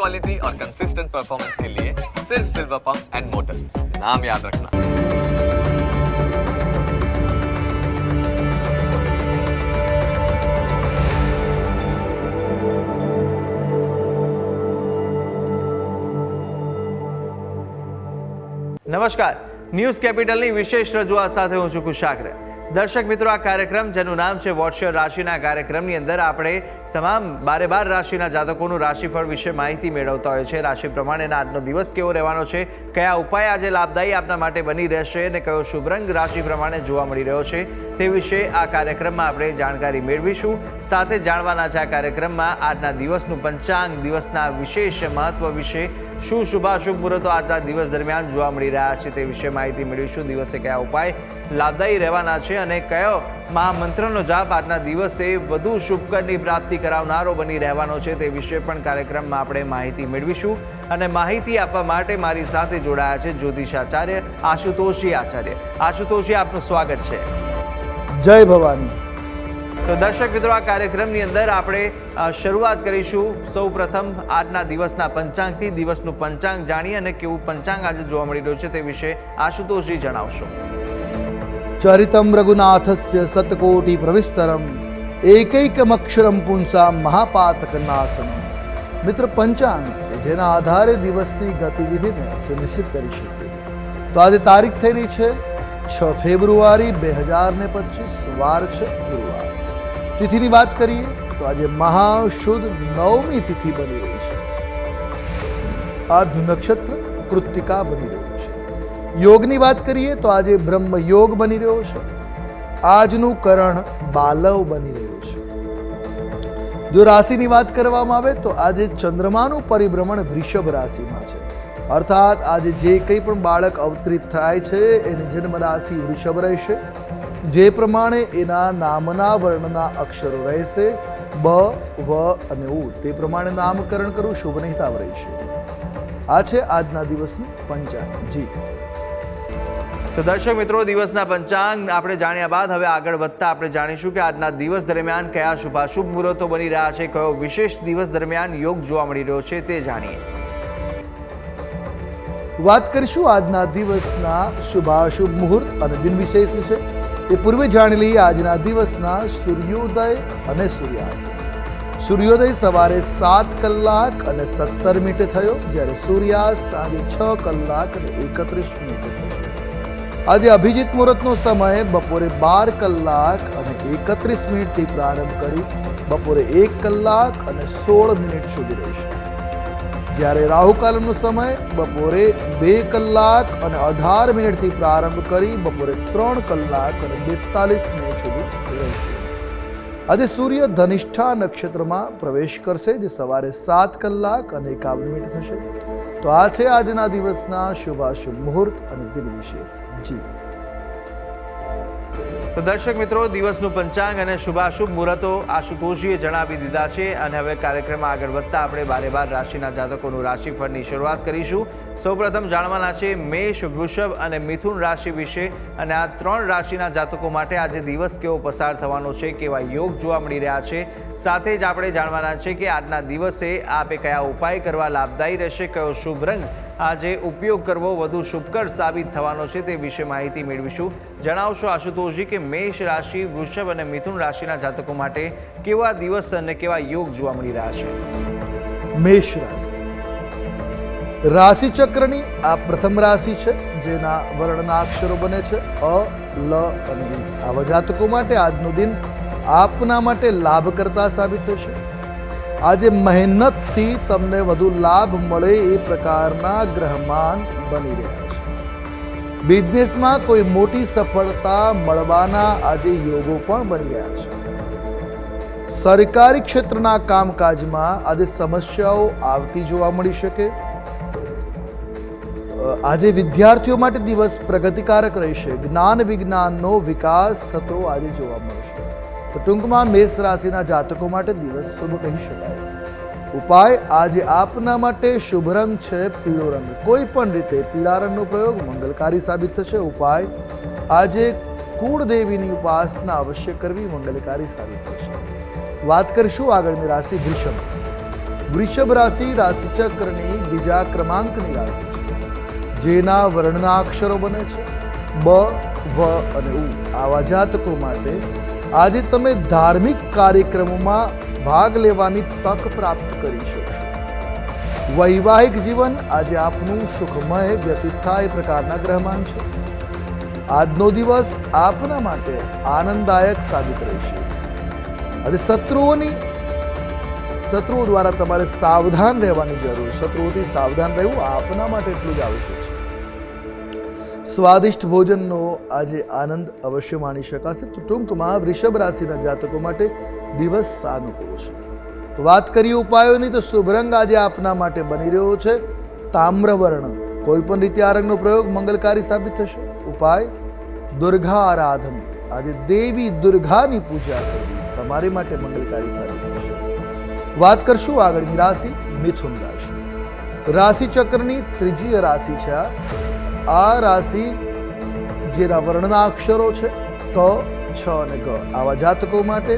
Quality और consistent performance के लिए सिर्फ सिल्वर पंप्स एंड मोटर्स, नाम याद रखना। નમસ્કાર, ન્યૂઝ કેપિટલની વિશેષ રજૂઆત સાથે હું છું કુશાગ્ર। દર્શક મિત્રો, આ કાર્યક્રમ જેનું નામ છે વોટ્સ યોર રાશિના કાર્યક્રમની અંદર આપણે તમામ 12 રાશિના જાતકોનું રાશિફળ વિશે માહિતી મેળવતા હોય છે। રાશિ પ્રમાણેના આજનો દિવસ કેવો રહેવાનો છે, કયા ઉપાય આજે લાભદાયી આપના માટે બની રહેશે અને કયો શુભ રંગ રાશિ પ્રમાણે જોવા મળી રહ્યો છે તે વિશે આ કાર્યક્રમમાં આપણે જાણકારી મેળવીશું। સાથે જાણવાના છે આ કાર્યક્રમમાં આજના દિવસનું પંચાંગ, દિવસના વિશેષ મહત્વ વિશે, શું શુભાશુભ મુહૂર્તો આજના દિવસ દરમિયાન જોવા મળી રહ્યા છે તે વિશે માહિતી મેળવીશું। દિવસે કયા ઉપાય લાભદાયી રહેવાના છે અને કયો મહામંત્રનો જાપ આજના દિવસે વધુ શુભકરની પ્રાપ્તિ કરાવનારો બની રહેવાનો છે તે વિશે પણ કાર્યક્રમમાં આપણે માહિતી મેળવીશું। અને માહિતી આપવા માટે મારી સાથે જોડાયા છે જ્યોતિષાચાર્ય આશુતોષજી આચાર્ય। આશુતોષજી, આપનું સ્વાગત છે। જય ભવાની। તો દર્શક મિત્રો, આ કાર્યક્રમની અંદર આપણે શરૂઆત કરીશું સૌપ્રથમ આજના દિવસના પંચાંગથી। દિવસનું પંચાંગ જાણીએ અને કેવું પંચાંગ આજે જોવા મળી રહ્યું છે તે વિશે આશુતોષજી જણાવશો। ચરિતમ રઘુનાથસ્ય શતકોટિ પ્રવિસ્તરમ એકૈકમક્ષરમ પુંસા મહાપાતક નાશનમ। મિત્ર, પંચાંગ જેના આધારે દિવસની ગતિવિધિને સુનિશ્ચિત કરી શકીએ તો આજે તારીખ થઈ રહી છે 6 ફેબ્રુઆરી 2025, વાર છે ગુરુવાર। તિથિની વાત કરીએ તો આજે મહાશુદ્ધ 9મી તિથિ બની રહી છે। આજનું નક્ષત્ર કૃત્તિકા બની રહ્યું છે। યોગની વાત કરીએ તો આજે બ્રહ્મ યોગ બની રહ્યો છે। આજનું કરણ બાલવ બની રહ્યું છે। જો રાશિની વાત કરવામાં આવે તો આજે ચંદ્રમાનું પરિભ્રમણ વૃષભ રાશિમાં છે, અર્થાત આજે જે કંઈ પણ બાળક અવતરિત થાય છે એની જન્મ રાશિ વૃષભ રહેશે। જે પ્રમાણે એના નામના વર્ણના અક્ષરો રહેશે બ, વ અને ઉ, તે પ્રમાણે નામકરણ કરવું શુભ નહિતાવ રહેશે। આ છે આજના દિવસનું પંચાંગ। જી તો દર્શક મિત્રો, દિવસના પંચાંગ આપણે જાણ્યા બાદ હવે આગળ વધતા આપણે જાણીશું કે આજના દિવસ દરમિયાન કયા શુભાશુભ મુહૂર્તો બની રહ્યા છે, કયો વિશેષ દિવસ દરમિયાન યોગ જોવા મળી રહ્યો છે તે જાણીએ। વાત કરીશું આજના દિવસના શુભાશુભ મુહૂર્ત અને દિન વિશેષ વિશે। એ પૂર્વે જાણી લઈએ આજના દિવસના સૂર્યોદય અને સૂર્યાસ્ત। સૂર્યોદય સવારે 7 કલાક અને 17 મિનિટે થયો, જ્યારે સૂર્યાસ્ત સાંજે 6 કલાક અને 31 મિનિટે થયો। આજે અભિજીત મુહૂર્તનો સમય બપોરે 12 કલાક અને 31 મિનિટથી પ્રારંભ કરી બપોરે 1 કલાક અને 16 મિનિટ સુધી રહેશે, જ્યારે રાહુકાલનો સમય બપોરે 2 કલાક અને 18 મિનિટથી પ્રારંભ કરી બપોરે 3 કલાક અને 42 મિનિટ સુધી રહેશે। આજે સૂર્ય ધનિષ્ઠા નક્ષત્રમાં પ્રવેશ કરશે, જે સવારે 7 કલાક અને 51 મિનિટ થશે। તો આ છે આજના દિવસના શુભાશુભ મુહૂર્ત અને દિન વિશેષ। જી તો દર્શક મિત્રો, દિવસનું પંચાંગ અને શુભાશુભ મુહૂર્તો આશુતોષજીએ જણાવી દીધા છે અને હવે કાર્યક્રમમાં આગળ વધતા આપણે 12 રાશિના જાતકોનું રાશિફળની શરૂઆત કરીશું। સૌપ્રથમ જાણવાના છે મેષ, વૃષભ અને મિથુન રાશિ વિશે અને આ 3 રાશિના જાતકો માટે આજે દિવસ કેવો પસાર થવાનો છે, કેવા યોગ જોવા મળી રહ્યા છે। સાથે જ આપણે જાણવાના છે કે આજના દિવસે આપે કયા ઉપાય કરવા લાભદાયી રહેશે, કયો શુભ રંગ આજે ઉપયોગ કરવો વધુ શુભકર સાબિત થવાનો છે તે વિશે માહિતી મેળવીશું। જણાવશો આશુતોષજી કે મેષ રાશિ, વૃષભ અને મિથુન રાશિના જાતકો માટે કેવા દિવસ અને કેવા યોગ જોવા મળી રહ્યા છે। મેષ રાશિ રાશિ ચક્રની આ પ્રથમ રાશિ છે, જેના વર્ણના અક્ષરો બને છે અ, લ અને ઈ। આવા જાતકો માટે આજનો દિન આપના માટે લાભકર્તા સાબિત થશે। આજે મહેનતથી તમને વધુ લાભ મળે એ પ્રકારના ગ્રહમાન બની રહ્યા છે। બિઝનેસમાં કોઈ મોટી સફળતા મળવાના આજે યોગો પણ બની રહ્યા છે। સરકારી ક્ષેત્રના કામકાજમાં આજે સમસ્યાઓ આવતી જોવા મળી શકે। આજે વિદ્યાર્થીઓ માટે દિવસ પ્રગતિકારક રહેશે। જ્ઞાન વિજ્ઞાનનો વિકાસ થતો આજે જોવા મળશે। તો ટૂંકમાં મેષ રાશિના જાતકો માટે દિવસ શુભ કહી શકાય। ઉપાય આજે આપના માટે શુભ રંગ છે પીળો રંગ। કોઈ પણ રીતે પીળા રંગનો પ્રયોગ મંગલકારી સાબિત થશે। ઉપાય આજે કુળદેવીની ઉપાસના અવશ્ય કરવી મંગલકારી સાબિત થશે। વાત કરીશું આગળની રાશિ વૃષભ। વૃષભ રાશિ રાશિચક્રની બીજા ક્રમાંકની રાશિ છે, જેના વર્ણના અક્ષરો બને છે બ, વ અને ઉ. આવા જાતકો માટે આજે તમે ધાર્મિક કાર્યક્રમોમાં ભાગ લેવાની તક પ્રાપ્ત કરી શકશો. વૈવાહિક જીવન આજે આપનું સુખમય વ્યતીત થાય એ પ્રકારના ગ્રહમાન છે. આજનો દિવસ આપના માટે આનંદદાયક સાબિત રહેશે. આજે શત્રુઓ દ્વારા તમારે સાવધાન રહેવાની જરૂર. શત્રુઓથી સાવધાન રહેવું આપના માટે એટલું જ આવશ્યક છે. સ્વાદિષ્ટ ભોજનનો આજે આનંદ અવશ્ય માણી શકાશે. તો ટૂંકમાં વૃષભ રાશિના જાતકો માટે દિવસ સાનુકૂળ છે. તો વાત કરીએ ઉપાયોની, તો શુભ રંગ આજે આપના માટે બની રહ્યો છે તામ્રવર્ણ. કોઈ પણ રીતે આ રંગનો પ્રયોગ મંગલકારી સાબિત થશે. ઉપાય દુર્ગા આરાધન. આજે દેવી દુર્ગાની પૂજા કરવી તમારી માટે મંગલકારી સાબિત થશે. વાત કરશું આગળની રાશિ મિથુન રાશિ. રાશિ ચક્રની ત્રીજી રાશિ છે આ રાશિ, જેના વર્ણના અક્ષરો છે ક, છ અને ગ. આવા જાતકો માટે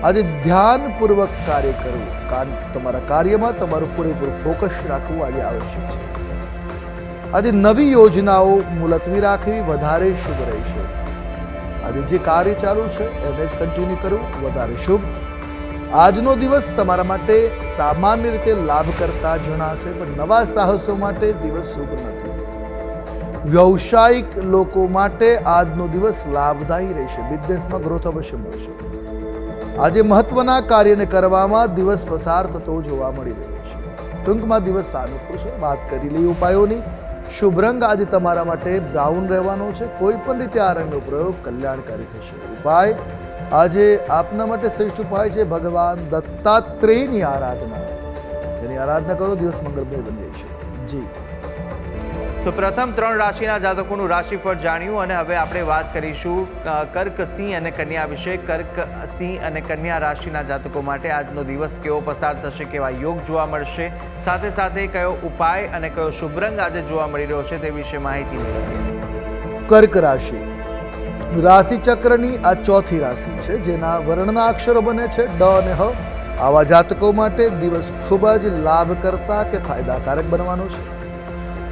આજે ધ્યાનપૂર્વક કાર્ય કરવું, તમારા કાર્યમાં તમારું પૂરેપૂરું ફોકસ રાખવું આજે આવશ્યક છે. આજે નવી યોજનાઓ મુલતવી રાખવી વધારે શુભ રહેશે. આજે જે કાર્ય ચાલુ છે એને જ કન્ટિન્યુ કરવું વધારે શુભ. આજનો દિવસ તમારા માટે સામાન્ય રીતે લાભ કરતા જણાશે, પણ નવા સાહસો માટે દિવસ શુભ નથી. વ્યવસાયિક લોકો માટે આજનો દિવસ લાભદાયી રહેશે. બિઝનેસમાં ગ્રોથ અવશ્ય મળશે. આજે મહત્વના કાર્યને કરવામાં દિવસ પસાર થતો જોવા મળી રહ્યો છે. ટૂંકમાં દિવસ સાનુકૂળ છે. વાત કરી લઈએ ઉપાયોની. શુભ રંગ આજે તમારા માટે બ્રાઉન રહેવાનો છે. કોઈ પણ રીતે આ રંગનો પ્રયોગ કલ્યાણકારી થશે. ઉપાય આજે આપના માટે શ્રેષ્ઠ ઉપાય છે ભગવાન દત્તાત્રેયની આરાધના. તેની આરાધના કરો, દિવસ મંગળમય બની રહેશે. જી. તો પ્રથમ 3 રાશિના જાતકોનું રાશિફળ જાણ્યું, અને હવે આપણે વાત કરીશું કર્ક, સિંહ અને કન્યા વિશે. કર્ક, સિંહ અને કન્યા રાશિના જાતકો માટે આજનો દિવસ કેવો પસાર થશે, કેવા યોગ જોવા મળશે, સાથે સાથે કયો ઉપાય અને કયો શુભ રંગ આજે જોવા મળી રહ્યો છે તે વિશે માહિતી મેળવીએ. કર્ક રાશિ રાશિ ચક્રની આ ચોથી રાશિ છે, જેના વર્ણના અક્ષરો બને છે ડ અને હ. આવા જાતકો માટે દિવસ ખૂબ જ લાભ કરતા કે ફાયદાકારક બનવાનો છે.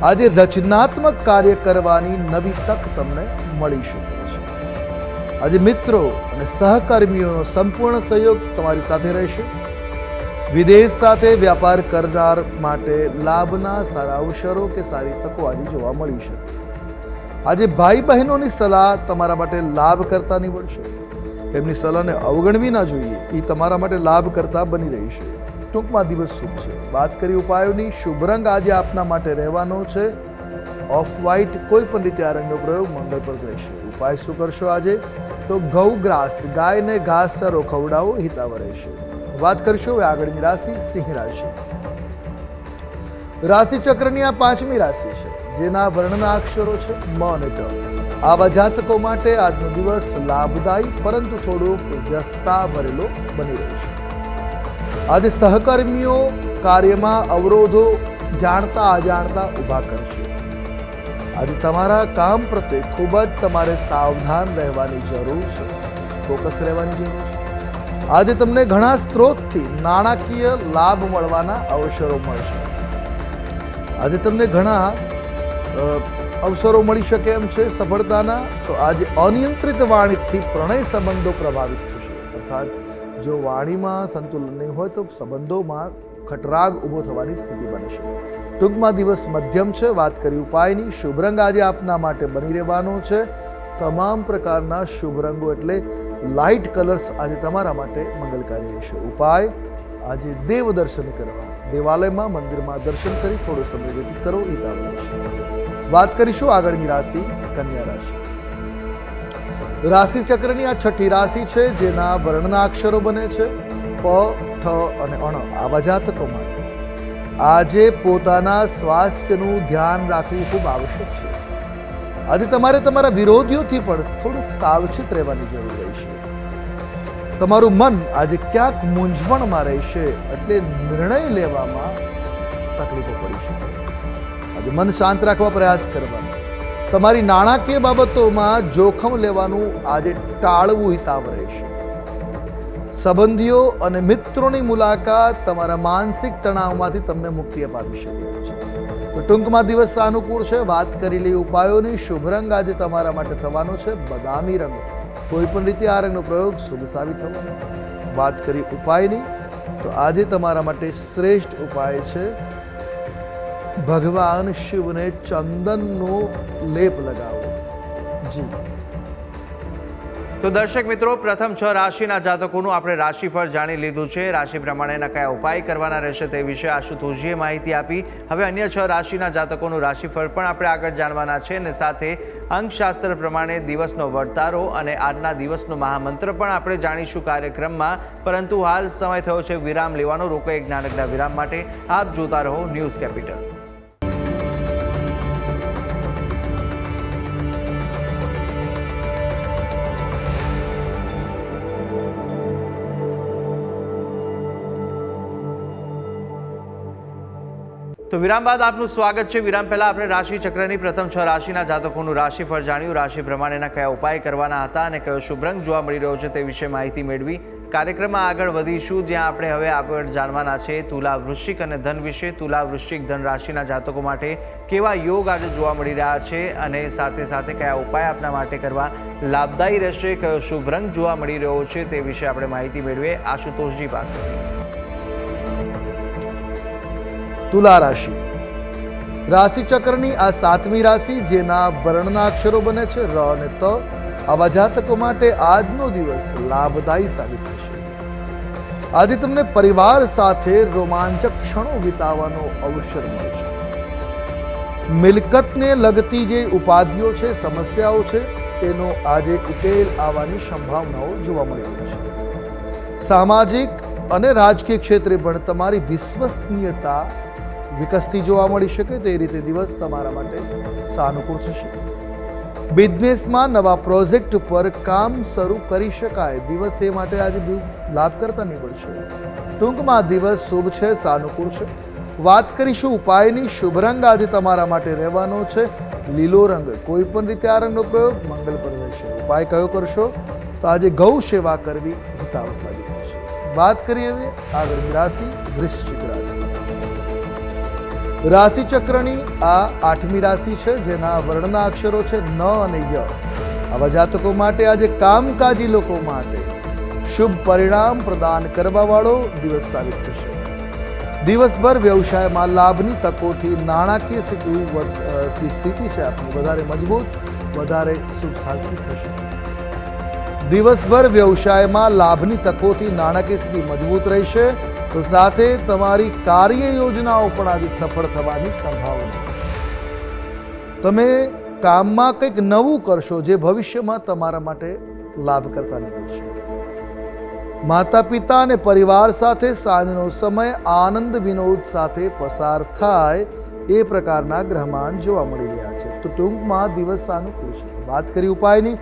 આજે રચનાત્મક કાર્ય કરવાની નવી તક તમને મળી શકે છે. આજે મિત્રો અને સહકર્મીઓનો સંપૂર્ણ સહયોગ તમારી સાથે રહેશે. વિદેશ સાથે વ્યાપાર કરનાર માટે લાભના સારા અવસરો કે સારી તકો આજે જોવા મળી શકે. આજે ભાઈ બહેનોની સલાહ તમારા માટે લાભ કરતા નીવડશે. એમની સલાહને અવગણવી ના જોઈએ, એ તમારા માટે લાભ કરતા બની રહી છે. ટૂંકમાં દિવસ શુભ છે. વાત કરી ઉપાયોની. શુભ રંગ આજે આપના માટે રહેવાનો છે ઓફ વ્હાઇટ. કોઈ પણ રીતે આ રંગનો પ્રયોગ મંગળ પર રહેશે. ઉપાય શું કરશો આજે? તો ગૌગ્રાસ, ગાયને ઘાસચારો ખવડાવો, હિતાવ રહેશે. વાત કરશો હવે આગળની રાશિ સિંહ રાશિ. રાશિ ચક્રની આ પાંચમી રાશિ છે, જેના વર્ણના અક્ષરો છે મ અને ટ. આવા જાતકો માટે આજનો દિવસ લાભદાયી પરંતુ થોડોક વ્યસ્તતા ભરેલો બની રહેશે. આજે સહકર્મીઓ કાર્યમાં અવરોધો જાણતા અજાણતા ઊભા કરશે. આજે તમારા કામ પ્રત્યે ખૂબ જ તમારે સાવધાન રહેવાની જરૂર છે, ફોકસ રહેવાની જરૂર છે. આજે તમને ઘણા સ્ત્રોતથી નાણાકીય લાભ મળવાના અવસરો મળશે. આજે તમને ઘણા અવસરો મળી શકે એમ છે સફળતાના. તો આજે અનિયંત્રિત વાણીથી પ્રણય સંબંધો પ્રભાવિત થશે. અર્થાત જો વાણીમાં સંતુલન નહીં હોય તો સંબંધોમાં ખટરાગ ઊભો થવાની સ્થિતિ બનશે. ટૂંકમાં દિવસ મધ્યમ છે. વાત કરી ઉપાયની. શુભ રંગ આજે આપના માટે બની રહેવાનો છે તમામ પ્રકારના શુભ રંગો એટલે લાઇટ કલર્સ આજે તમારા માટે મંગલકારી રહેશે. ઉપાય આજે દેવ દર્શન કરવા, દેવાલયમાં મંદિરમાં દર્શન કરી થોડો સમય વ્યતીત કરો, એ કામ રહેશે. વાત કરીશું આગળની રાશિ કન્યા રાશિ. રાશિ ચક્રની આ છઠ્ઠી રાશિ છે, જેના વર્ણના અક્ષરો બને છે પ, ઠ અને અણ. આવા જાતકો માટે આજે પોતાના સ્વાસ્થ્યનું ધ્યાન રાખવું ખૂબ આવશ્યક છે. આજે તમારે તમારા વિરોધીઓથી પણ થોડુંક સાવચેત રહેવાની જરૂર રહેશે. તમારું મન આજે ક્યાંક મૂંઝવણમાં રહેશે, એટલે નિર્ણય લેવામાં તકલીફો પડી શકે. આજે મન શાંત રાખવા પ્રયાસ કરવાનો. તમારી નાણાકીય બાબતોમાં જોખમ લેવાનું આજે ટાળવું હિતાવ રહેશે. સંબંધીઓ અને મિત્રોની મુલાકાત તમારા માનસિક તણાવમાંથી તમને મુક્તિ અપાવી શકે છે. તો ટૂંકમાં દિવસ સાનુકૂળ છે. વાત કરી લઈ ઉપાયોની. શુભ રંગ આજે તમારા માટે થવાનો છે બદામી રંગ. કોઈ પણ રીતે આ રંગનો પ્રયોગ શુભ સાબિત થવાનો. વાત કરી ઉપાયની, તો આજે તમારા માટે શ્રેષ્ઠ ઉપાય છે ભગવાન શિવને ચંદનનો લેપ લગાવો. જી. તો દર્શક મિત્રો, પ્રથમ 6 રાશિના જાતકોનું આપણે રાશિફળ જાણી લીધું છે. રાશિ પ્રમાણેના કયા ઉપાય કરવાના રહેશે તે વિશે આશુતોષજીએ માહિતી આપી. હવે અન્ય 6 રાશિના જાતકોનું રાશિફળ પણ આપણે આગળ જાણવાના છે અને સાથે અંકશાસ્ત્ર પ્રમાણે દિવસનો વર્તારો અને આજના દિવસનો મહામંત્ર પણ આપણે જાણીશું કાર્યક્રમમાં. પરંતુ હાલ સમય થયો છે વિરામ લેવાનો. રોકો એક નાનકડા વિરામ માટે. આપ જોતા રહો ન્યૂઝ કેપિટલ. તો વિરામ બાદ આપનું સ્વાગત છે. વિરામ પહેલા આપણે રાશિ ચક્રની પ્રથમ 6 રાશિના જાતકોનું રાશિફળ જાણ્યું. રાશિ પ્રમાણેના કયા ઉપાય કરવાના હતા અને કયો શુભ રંગ જોવા મળી રહ્યો છે તે વિશે માહિતી મેળવી. કાર્યક્રમમાં આગળ વધીશું, જ્યાં આપણે હવે આગળ જાણવાના છે તુલા, વૃશ્ચિક અને ધન વિશે. તુલા, વૃશ્ચિક, ધન રાશિના જાતકો માટે કેવા યોગ આજે જોવા મળી રહ્યા છે અને સાથે સાથે કયા ઉપાય આપના માટે કરવા લાભદાયી રહેશે, કયો શુભ રંગ જોવા મળી રહ્યો છે તે વિશે આપણે માહિતી મેળવીએ આશુતોષજી પાસેથી. તુલા રાશિ. રાશિ ચક્રની આ 7મી રાશિ, જેના વર્ણના અક્ષરો બને છે ર અને ત. આવા જાતકો માટે આજનો દિવસ લાભદાયી સાબિત થશે. આજે તમને પરિવાર સાથે રોમાંચક ક્ષણો વિતાવવાનો અવસર મળશે. મિલકતને લગતી જે ઉપાધિઓ છે, સમસ્યાઓ છે, તેનો આજે ઉકેલ આવવાની સંભાવનાઓ જોવા મળી રહી છે. સામાજિક અને રાજકીય ક્ષેત્રે પણ તમારી વિશ્વસનીયતા વિકસતી જોવા મળી શકે. તે રીતે દિવસ તમારા માટે સાનુકૂળ થશે. બિઝનેસમાં નવા પ્રોજેક્ટ ઉપર કામ શરૂ કરી શકાય. દિવસ એ માટે આજે લાભ કરતા નીવડશે. ટૂંકમાં દિવસ શુભ છે, સાનુકૂળ છે. વાત કરીશું ઉપાયની. શુભ રંગ આજે તમારા માટે રહેવાનો છે લીલો રંગ. કોઈ પણ રીતે આ રંગનો પ્રયોગ મંગલપ્રદ રહેશે. ઉપાય કયો કરશો? તો આજે ગૌ સેવા કરવી હિતાવ સાબિત થશે. વાત કરીએ હવે આગળની રાશિ વૃશ્ચિક રાશિ. રાશિ ચક્રની આ 8મી રાશિ છે, જેના વર્ણના અક્ષરો છે ન અને ય. આવા જાતકો માટે આજે કામકાજી લોકો માટે શુભ પરિણામ પ્રદાન કરવા વાળો દિવસ સાબિત થશે. દિવસભર વ્યવસાયમાં લાભની તકોથી નાણાકીય સ્થિતિ છે આપની વધારે મજબૂત, વધારે શુભ સાબિત થશે. દિવસભર વ્યવસાયમાં લાભની તકોથી નાણાકીય સ્થિતિ મજબૂત રહેશે. તો સાથે તમારી કાર્ય યોજનાઓ પણ આજે સફળ થવાની સંભાવના. તમે કામમાં કંઈક નવું કરશો જે ભવિષ્યમાં તમારા માટે લાભ કરતા નીવડશે. માતા પિતા અને પરિવાર સાથે સાંજનો સમય આનંદ વિનોદ સાથે પસાર થાય એ પ્રકારના ગ્રહમાન જોવા મળી રહ્યા છે. તો ટૂંકમાં દિવસ સાનુકૂળ છે. વાત કરી ઉપાયની.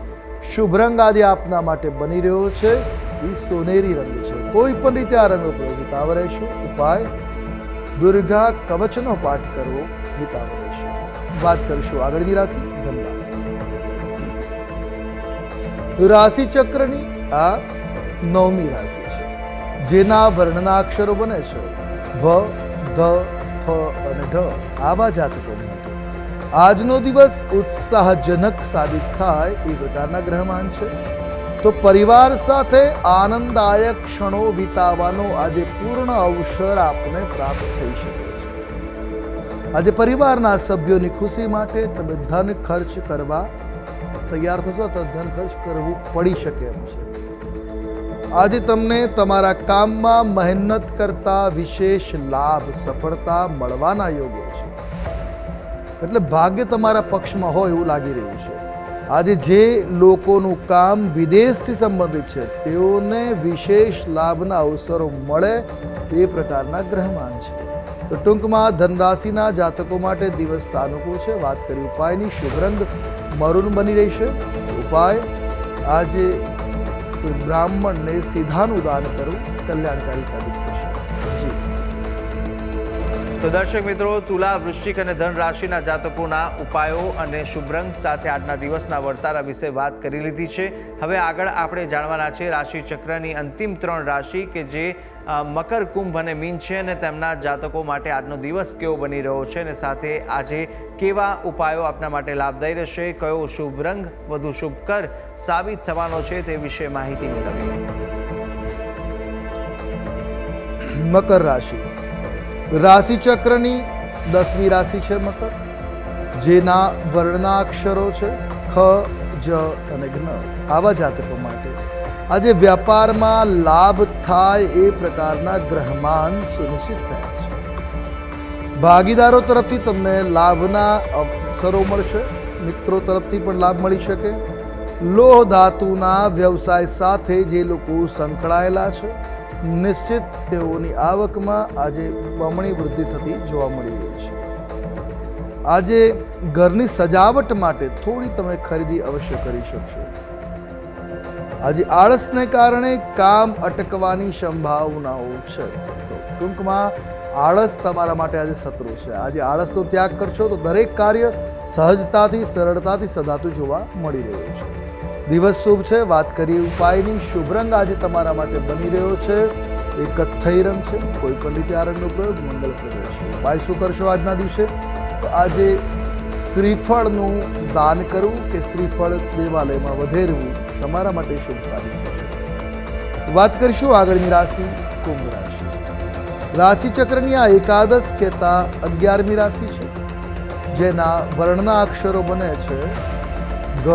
શુભ રંગ આજે આપના માટે બની રહ્યો છે એ સોનેરી રંગ છે. કોઈ પણ રીતે આ રંગનો પ્રયોગ હિતાવ રહેશે. ઉપાય દુર્ગા કવચનો પાઠ કરવો હિતાવ રહેશે. વાત કરીશું આગળની રાશિ ધન રાશિ. રાશિ ચક્રની આ 9મી રાશિ છે, જેના વર્ણના અક્ષરો બને છે ભ, ધ, ફ અને ઢ. આવા જાતકો માટે આજનો દિવસ ઉત્સાહજનક સાબિત થાય એ પ્રકારના ગ્રહમાન છે. તો પરિવાર સાથે આનંદદાયક ક્ષણો વિતાવવાનો આજે પૂર્ણ અવસર આપને પ્રાપ્ત થઈ શકે છે. આજે પરિવારના સભ્યોની ખુશી માટે તમે ધન ખર્ચ કરવા તૈયાર થશો તો ધન ખર્ચ કરવું પડી શકે એમ છે. આજે તમને તમારા કામમાં મહેનત કરતા વિશેષ લાભ, સફળતા મળવાના યોગો છે. એટલે ભાગ્ય તમારા પક્ષમાં હોય એવું લાગી રહ્યું છે. આજે જે લોકોનું કામ વિદેશથી સંબંધિત છે તેઓને વિશેષ લાભના અવસરો મળે એ પ્રકારના ગ્રહમાન છે. તો ટૂંકમાં ધનરાશિના જાતકો માટે દિવસ સાનુકૂળ છે. વાત કરી ઉપાયની. શુભ રંગ મરૂન બની રહેશે. ઉપાય આજે કોઈ બ્રાહ્મણને સીધાનું દાન કરવું કલ્યાણકારી સાબિત થશે. જી. તો તો દર્શક મિત્રો, તુલા, વૃશ્ચિક અને ધન રાશિના જાતકોના ઉપાયો અને શુભ રંગ સાથે આજના દિવસના વર્તારા વિશે વાત કરી લીધી છે. હવે આગળ આપણે જાણવાના છે રાશિ ચક્રની અંતિમ 3 રાશિ કે જે મકર, કુંભ અને મીન છે, અને તેમના જાતકો માટે આજનો દિવસ કેવો બની રહ્યો છે અને સાથે આજે કેવા ઉપાયો આપના માટે લાભદાયી રહેશે, કયો શુભ રંગ વધુ શુભકર સાબિત થવાનો છે તે વિશે માહિતી મેળવીએ. મકર રાશિ રાશિ ચક્રની 10મી રાશિ છે મકર, જેના વર્ણના અક્ષરો છે ખ, જ અને જ્ઞ. આવા જાતકો માટે આજે વ્યાપારમાં લાભ થાય એ પ્રકારના ગ્રહમાન સુનિશ્ચિત થયા છે. ભાગીદારો તરફથી તમને લાભના અવસરો મળશે. મિત્રો તરફથી પણ લાભ મળી શકે. લોહ ધાતુના વ્યવસાય સાથે જે લોકો સંકળાયેલા છે, નિશ્ચિત તેઓની આવકમાં આજે બમણી વૃદ્ધિ થતી જોવા મળી રહી છે. આજે ઘરની સજાવટ માટે થોડી તમે ખરીદી અવશ્ય કરી શકશો. આજે આળસને કારણે કામ અટકવાની સંભાવનાઓ છે. તો ટૂંકમાં આળસ તમારા માટે આજે શત્રુ છે. આજે આળસનો ત્યાગ કરશો તો દરેક કાર્ય સહજતાથી, સરળતાથી સધાતું જોવા મળી રહ્યું છે. દિવસ શુભ છે. વાત કરીએ ઉપાયની. શુભ રંગ આજે તમારા માટે બની રહ્યો છે એ કથ્થઈ રંગ છે. કોઈ પણ રીતે આ રંગનો પ્રયોગ મંગલપ્રદ છે. ઉપાય શું કરશો આજના દિવસે? તો આજે શ્રીફળનું દાન કરવું કે શ્રીફળ દેવાલયમાં વધેરવું તમારા માટે શુભ સાબિત થશે. વાત કરીશું આગળની રાશિ કુંભ રાશિ. રાશિ ચક્રની આ એકાદશ કહેતા 11મી રાશિ છે, જેના વર્ણના અક્ષરો બને છે ગ,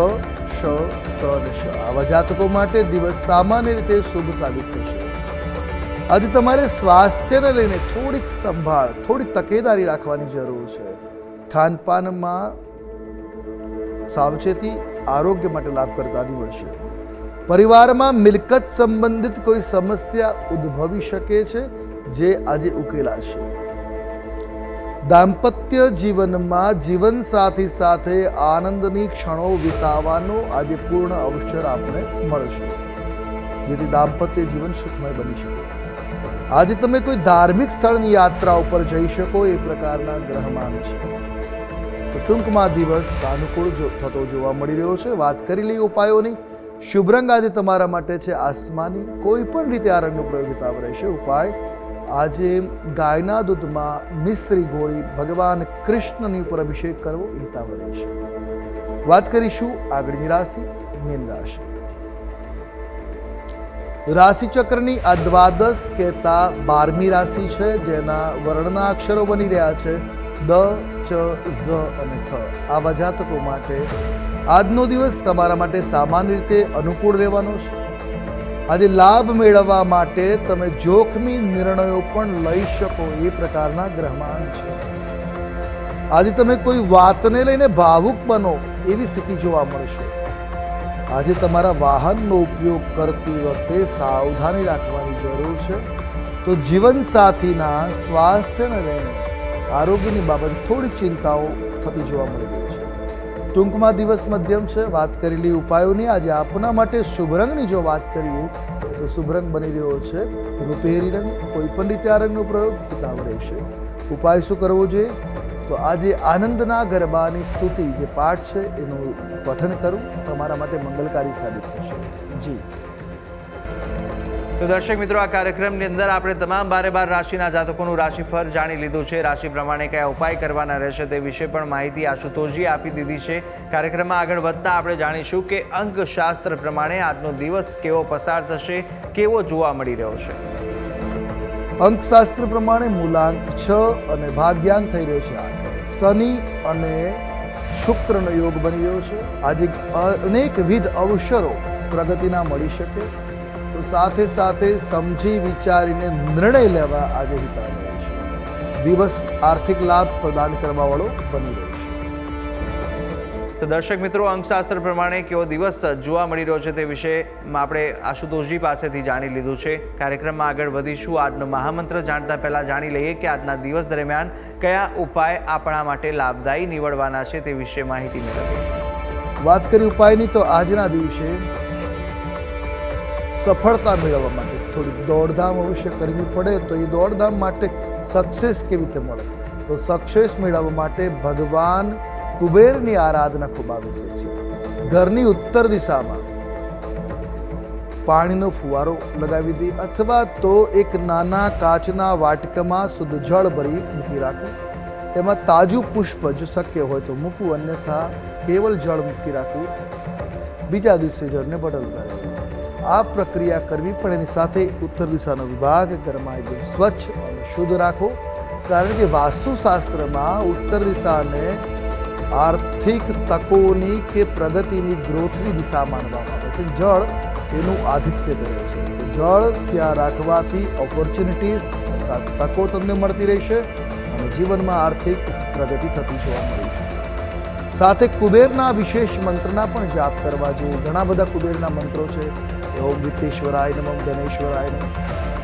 શ, સ અને શ. આવા જાતકો માટે દિવસ સામાન્ય રીતે શુભ સાબિત થશે. આજે તમારે સ્વાસ્થ્યને લઈને થોડીક સંભાળ, થોડી તકેદારી રાખવાની જરૂર છે. ખાનપાનમાં સાવચેતી આરોગ્ય માટે લાભકર્તા નીવડશે. પરિવારમાં મિલકત સંબંધિત કોઈ સમસ્યા ઉદ્ભવી શકે છે, જે આજે ઉકેલાશે. દાંપત્ય જીવનમાં જીવનસાથી સાથે આનંદની ક્ષણો વિતાવવાનો આજે પૂર્ણ અવસર આપને મળશે, જેથી દાંપત્ય જીવન સુખમય બની શકે. આજે તમે કોઈ ધાર્મિક સ્થળની યાત્રા ઉપર જઈ શકો એ પ્રકારના ગ્રહમાન છે. તો ટૂંકમાં દિવસ સાનુકૂળ થતો જોવા મળી રહ્યો છે. વાત કરી લઈએ ઉપાયોની. શુભ રંગ આજે તમારા માટે છે આસમાની. કોઈ પણ રીતે આ રંગનો પ્રયોગ હિતાવ રહેશે. ઉપાય આજે ગાયના દૂધમાં મિશ્રી ગોળી ભગવાન કૃષ્ણની ઉપર અભિષેક કરવો હિતાવ રહેશે. વાત કરીશું આગળની રાશિ મીન રાશિ. રાશિ ચક્રની આ દ્વાદશ કહેતા 12મી રાશિ છે, જેના વર્ણના અક્ષરો બની રહ્યા છે દ, ચ, ઝ અને થ. આવા જાતકો માટે આજનો દિવસ તમારા માટે સામાન્ય રીતે અનુકૂળ રહેવાનો છે. આજે લાભ મેળવવા માટે તમે જોખમી નિર્ણયો પણ લઈ શકો એ પ્રકારના ગ્રહમાન છે. આજે તમે કોઈ વાતને લઈને ભાવુક બનો એવી સ્થિતિ જોવા મળશે. આજે તમારા વાહનનો ઉપયોગ કરતી વખતે સાવધાની રાખવાની જરૂર છે. તો જીવનસાથીના સ્વાસ્થ્યને લઈને આરોગ્યની બાબતે થોડી ચિંતાઓ થતી જોવા મળી રહી છે. ટૂંકમાં દિવસ મધ્યમ છે. વાત કરેલી ઉપાયોની. આજે આપના માટે શુભ રંગની જો વાત કરીએ તો શુભ રંગ બની રહ્યો છે રૂપેરી રંગ. કોઈ પણ રીતે આ રંગનો પ્રયોગ હિતાવ રહેશે. ઉપાય શું કરવો જોઈએ? તો આજે આનંદના ગરબાની સ્તુતિ જે પાઠ છે એનું પઠન કરવું તમારા માટે મંગલકારી સાબિત થશે. જી. તો દર્શક મિત્રો, આ કાર્યક્રમની અંદર આપણે તમામ 12 રાશિના જાતકોનું રાશિફળ જાણી લીધું છે. રાશિ પ્રમાણે કયા ઉપાય કરવાના રહેશે તે વિશે પણ માહિતી આશુતોષજી આપી દીધી છે. કાર્યક્રમમાં આગળ વધતા આપણે જાણીશું કે અંકશાસ્ત્ર પ્રમાણે આજનો દિવસ કેવો પસાર થશે, કેવો જોવા મળી રહ્યો છે. અંકશાસ્ત્ર પ્રમાણે મૂલાંક 6 અને ભાગ્યાંક થઈ રહ્યો છે 8. શનિ અને શુક્રનો યોગ બની રહ્યો છે. આજે અનેકવિધ અવસરો પ્રગતિના મળી શકે. તો સાથે સાથે સમજી વિચારીને નિર્ણય લેવા આજે હિતાવ રહેશે. દિવસ આર્થિક લાભ પ્રદાન કરવા વાળો બની રહ્યો છે. તો દર્શક મિત્રો, અંકશાસ્ત્ર પ્રમાણે કેવો દિવસ જોવા મળી રહ્યો છે તે વિશે આપણે આશુતોષજી પાસેથી જાણી લીધું છે. કાર્યક્રમમાં આગળ વધીશું. આજનો મહામંત્ર જાણતા પહેલા જાણી લઈએ કે આજના દિવસ દરમિયાન કયા ઉપાય આપણા માટે લાભદાયી નીવડવાના છે તે વિશે માહિતી મેળવીએ. વાત કરી ઉપાયની તો આજના દિવસે સફળતા મેળવવા માટે થોડી દોડધામ અવશ્ય કરવી પડે. તો એ દોડધામ માટે સક્સેસ કેવી રીતે મળે તો સક્સેસ મેળવવા માટે ભગવાન કુબેરની આરાધના ખૂબ આવશ્યક છે. ઘરની ઉત્તર દિશામાં પાણીનો ફુવારો લગાવી દે અથવા તો એક નાના કાચના વાટકામાં શુદ્ધ જળ ભરી મૂકી રાખવું. તેમાં તાજું પુષ્પ જો શક્ય હોય તો મૂકવું, અન્યથા કેવલ જળ મૂકી રાખવું. બીજા દિવસે જળને બદલતા રહેવું. આ પ્રક્રિયા કરવી, પણ એની સાથે ઉત્તર દિશાનો વિભાગ ઘરમાં એકદમ સ્વચ્છ અને શુદ્ધ રાખો. કારણ કે વાસ્તુશાસ્ત્રમાં ઉત્તર દિશાને આર્થિક તકોની કે પ્રગતિની ગ્રોથની દિશા માનવામાં આવે છે. જળ એનું આધિત્ય કરે છે. જળ ત્યાં રાખવાથી ઓપોર્ચ્યુનિટીઝ અર્થાત તકો તમને મળતી રહેશે અને જીવનમાં આર્થિક પ્રગતિ થતી જોવા મળી છે. સાથે કુબેરના વિશેષ મંત્રના પણ જાપ કરવા જોઈએ. ઘણા બધા કુબેરના મંત્રો છે. ઓમ વિત્તેશ્વરાય નમઃ, ધનેશ્વરાય નમઃ.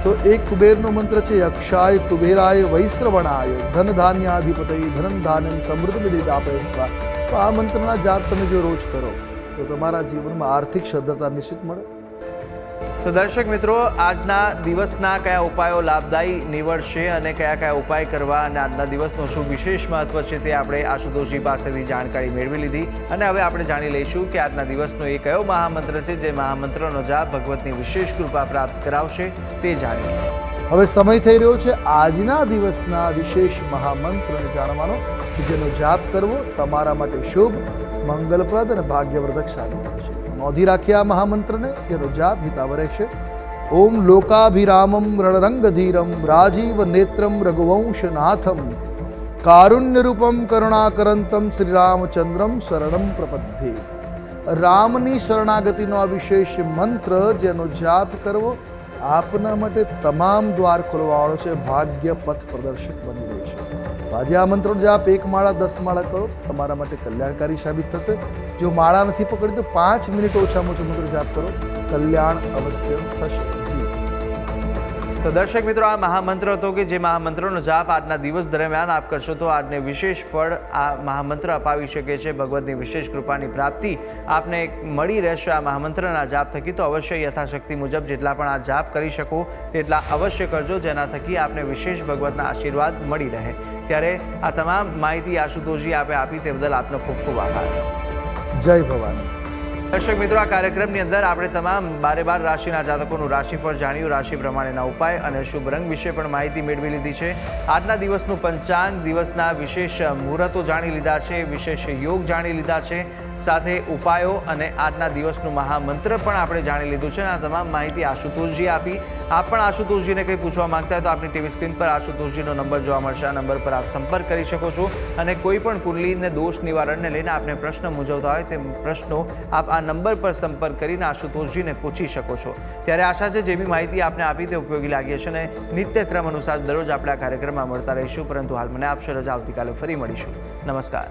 તો એક કુબેરનો મંત્ર છે યક્ષાય કુબેરાય વૈશ્રવણાય ધન ધાન્યાધિપતય ધનમ ધાન્યમ સમૃદ્ધિ વિદાપય સ્વા. તો આ મંત્રના જાપ તમે જો રોજ કરો તો તમારા જીવનમાં આર્થિક સદ્ધરતા નિશ્ચિત મળે. તો દર્શક મિત્રો, આજના દિવસના કયા ઉપાયો લાભદાયી નીવડશે અને કયા કયા ઉપાય કરવા અને આજના દિવસનું શું વિશેષ મહત્વ છે તે આપણે આશુતોષજી પાસેથી જાણકારી મેળવી લીધી. અને હવે આપણે જાણી લઈશું કે આજના દિવસનો એ કયો મહામંત્ર છે જે મહામંત્રનો જાપ ભગવતની વિશેષ કૃપા પ્રાપ્ત કરાવશે તે જાણીએ. હવે સમય થઈ રહ્યો છે આજના દિવસના વિશેષ મહામંત્રને જાણવાનો, કે જેનો જાપ કરવો તમારા માટે શુભ, મંગલપ્રદ અને ભાગ્યવર્ધક સાબિત થશે. નોંધી રાખીએ આ મહામંત્રને, જેનો જાપ હિતાવ રહેશે. ઓમ લોકાભિરામમ રણરંગધીરમ રાજીવ નેત્રમ રઘુવંશનાથમ કારુણ્યરૂપમ કરુણાકરંતમ શ્રીરામચંદ્રમ શરણમ પ્રપદ્ધે. રામની શરણાગતિનો આ વિશેષ મંત્ર જેનો જાપ કરવો આપના માટે તમામ દ્વાર ખોલવાવાળો છે, ભાગ્ય પથ પ્રદર્શક બની રહેશે. આજે આ મંત્રનો જાપ 1 માળા 10 માળા કરો, તમારા માટે કલ્યાણકારી સાબિત થશે. જો માળા નથી પકડી તો 5 મિનિટ ઓછામાં ઓછો મંત્ર જાપ કરો, કલ્યાણ અવશ્ય થશે. જી. તો દર્શક મિત્રો, આ મહામંત્ર હતો કે જે મહામંત્રનો જાપ આજના દિવસ દરમિયાન આપ કરશો તો આજને વિશેષ ફળ આ મહામંત્ર અપાવી શકે છે. ભગવતની વિશેષ કૃપાની પ્રાપ્તિ આપને મળી રહેશે આ મહામંત્રના જાપ થકી. તો અવશ્ય યથાશક્તિ મુજબ જેટલા પણ આ જાપ કરી શકો તેટલા અવશ્ય કરજો, જેના થકી આપને વિશેષ ભગવતના આશીર્વાદ મળી રહે. ત્યારે આ તમામ માહિતી આશુતોષજી આપે આપી તે બદલ આપનો ખૂબ ખૂબ આભાર. જય ભવાની. દર્શક મિત્રો, આ કાર્યક્રમની અંદર આપણે તમામ 12 રાશિના જાતકોનું રાશિફળ જાણ્યું, રાશિ પ્રમાણેના ઉપાય અને શુભ રંગ વિશે પણ માહિતી મેળવી લીધી છે. આજના દિવસનું પંચાંગ, દિવસના વિશેષ મુહૂર્તો જાણી લીધા છે, વિશેષ યોગ જાણી લીધા છે, સાથે ઉપાયો અને આજના દિવસનું મહામંત્ર પણ આપણે જાણી લીધું છે. આ તમામ માહિતી આશુતોષજી આપી. આપ પણ આશુતોષજીને કંઈ પૂછવા માંગતા હોય તો આપની ટીવી સ્ક્રીન પર આશુતોષજીનો નંબર જોવા મળશે. આ નંબર પર આપ સંપર્ક કરી શકો છો અને કોઈ પણ કુંડલીને દોષ નિવારણને લઈને આપને પ્રશ્ન મૂંઝવતા હોય તે પ્રશ્નો આપ આ નંબર પર સંપર્ક કરીને આશુતોષજીને પૂછી શકો છો. ત્યારે આશા છે જે બી માહિતી આપને આપી તે ઉપયોગી લાગી હશે અને નિત્યક્રમ અનુસાર દરરોજ આપણે આ કાર્યક્રમમાં મળતા રહીશું. પરંતુ હાલ મને આપશો રજા. આવતીકાલે ફરી મળીશું. નમસ્કાર.